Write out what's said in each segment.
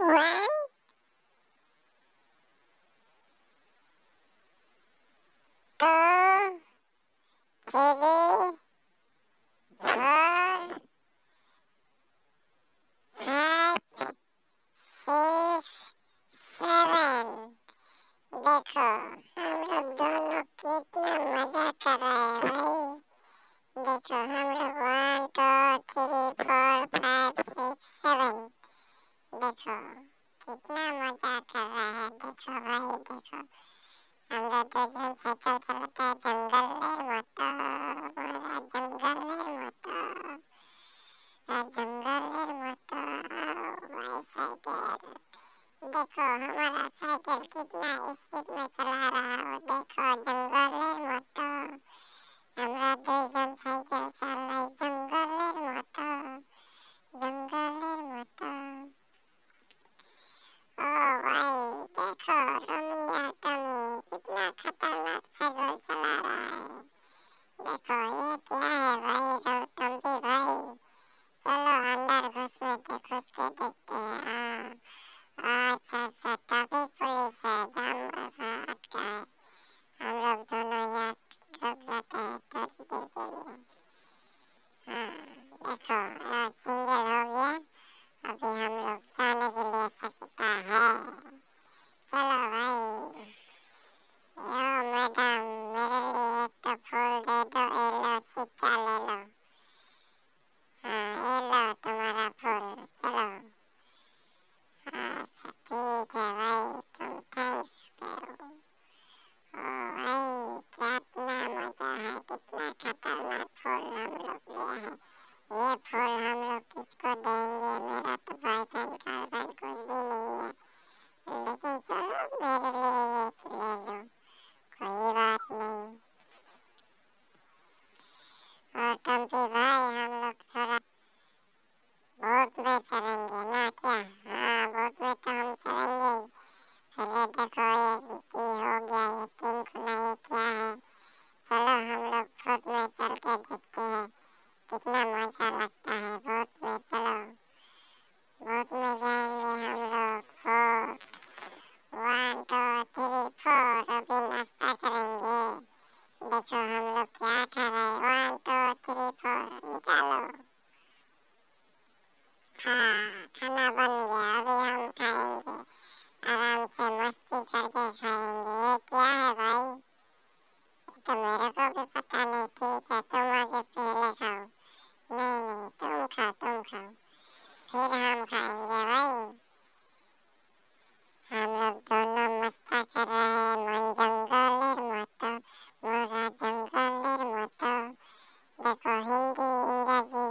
One, two, three, four, five, six, seven। देखो हम लोग दोनों कितना मजा कर रहे हैं भाई। देखो हम लोग 1 2 3 4 5 6 7। देखो कितना मजा कर रहे हैं। देखो भाई देखो हम लोग दो जन साइकिल चलाते हैं जंगल में मत हमारा जंगल में मत जंगल में मत भाई साइकिल। देखो हमारा साइकिल कितना स्पीड में चला रहा है। देखो जंगल में मत हमरा दो जन साइकिल चला जंगल में मत जंगल में मत। ओ भाई देखो रोमियो टॉमी कितना खतरनाक साइकिल चला रहा है। देखो ये क्या है भाई टम्पी भाई। चलो अंदर घुस के देखते हैं। अच्छा ट्रैफिक पुलिस है जाम अटका है। हम लोग दोनों यहाँ रुक जाते हैं थोड़ी देर के लिए। देखो सिंगल हो गया। अभी हम लोग जाने के लिए सकता है। चलो भाई। यो मैडम मेरे लिए एक तो फूल दे दो। ये लो सिक्का ले लो। ये लो तुम्हारा फूल। चलो अच्छा ठीक है भाई तुम थैंक्स करो। ओ भाई कितना मजा है। कितना खतरनाक फूल हम लोग लिए हैं। ये फूल हम लोग किसको देंगे। मेरा तो बॉयफ्रेंड गर्लफ्रेंड कुछ भी नहीं है। लेकिन चलो मेरे लिए एक ले लो कोई बात नहीं। और टम्पी भाई हम लोग थोड़ा बोट में चलेंगे ना क्या। बोट में तो हम चलेंगे ही। पहले देखो ये की हो गया ये 3 खुना ये क्या है। चलो हम लोग बोट में चल के देखते हैं कितना मजा लगता है बोट में। चलो बोट में जाएंगे हम लोग। 4 1 2 3 4 अभी नाश्ता करेंगे। देखो हम लोग क्या खा रहे हैं। 1 2 3 4 निकालो। खाना बन गया। अभी हम खाएंगे आराम से मस्ती करके खाएंगे। ये क्या है भाई। तो मेरे को भी पता नहीं। ठीक है तुम आगे पहले खाओ। नहीं तुम खाओ फिर हम खाएंगे भाई। हम लोग दोनों मस्ता कर रहे हैं मन जंगलेर मतो मोरा जंगलेर मतो। देखो हिंदी इंग्रजी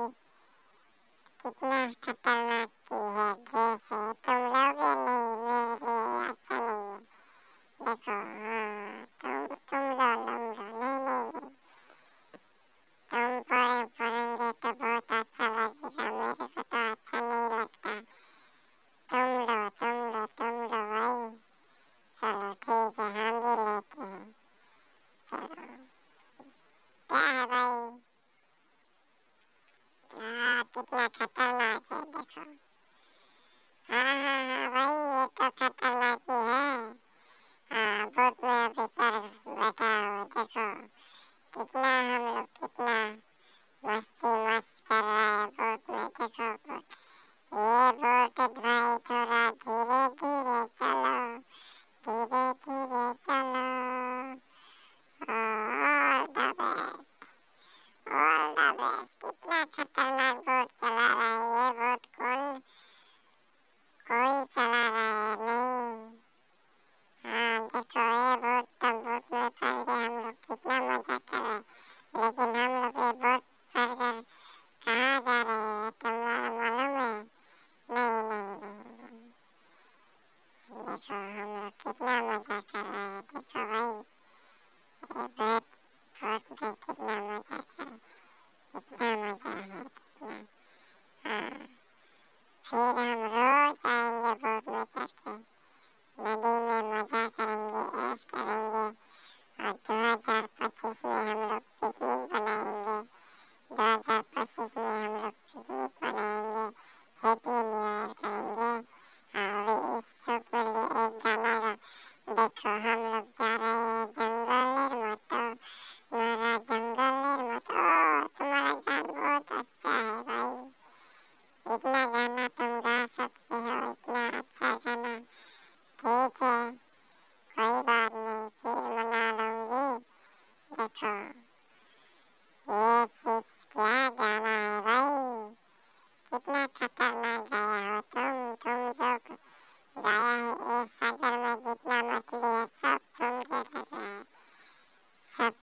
कितना खतरनाक की है ड्रेस है। तुम लोगे नहीं मेरे लिए अच्छा नहीं है। देखो तुम लो नहीं तुम पढ़ेंगे तो बहुत अच्छा लगेगा। मेरे को तो अच्छा नहीं लगता। तुम लो भाई। चलो ठीक है हम भी लेते हैं। चलो क्या है भाई। कितना खतरनाक है देखो। भाई ये तो खतरनाक ही है। बोट में अभी चढ़ बैठा हूँ। देखो कितना हम लोग कितना मस्ती मस्त कर रहे हैं बोट में। देखो ये बोट भाई थोड़ा धीरे धीरे चलो all the best all the best. कितना खतरनाक बोट चला रहा है ये बोट कोई चला रहा है नहीं। देखो ये बोट तो बोट में पड़ गए हम लोग कितना मजा कर रहे हैं। लेकिन हम लोग ये बोट पड़ कर कहाँ जा रहे हैं तुम्हारा मालूम है। नहीं। देखो हम लोग कितना मजा कर रहे हैं। देखो भाई ये बोट में कितना मजा कर कितना मजा है कितना। फिर हम रोज आएंगे बोट में चढ़ के नदी में मजा करेंगे ऐश करेंगे। और 2025 में हम लोग पिकनिक बनाएंगे। 2025 में हम लोग पिकनिक बनाएंगे हैप्पी न्यू ईयर करेंगे। अभी इससे पहले एक गाना देखो, हम लोग जा रहे हैं जंगलेर मतो, मोरा जंगलेर मतो। तुम्हारा गान बहुत अच्छा है भाई, इतना गाना तुम गा सकते हो, इतना अच्छा गाना। ठीक है, कोई बात नहीं, फिर मना लूंगी। देखो, ये चिप्स क्या गाना है भाई, कितना खतरनाक गाना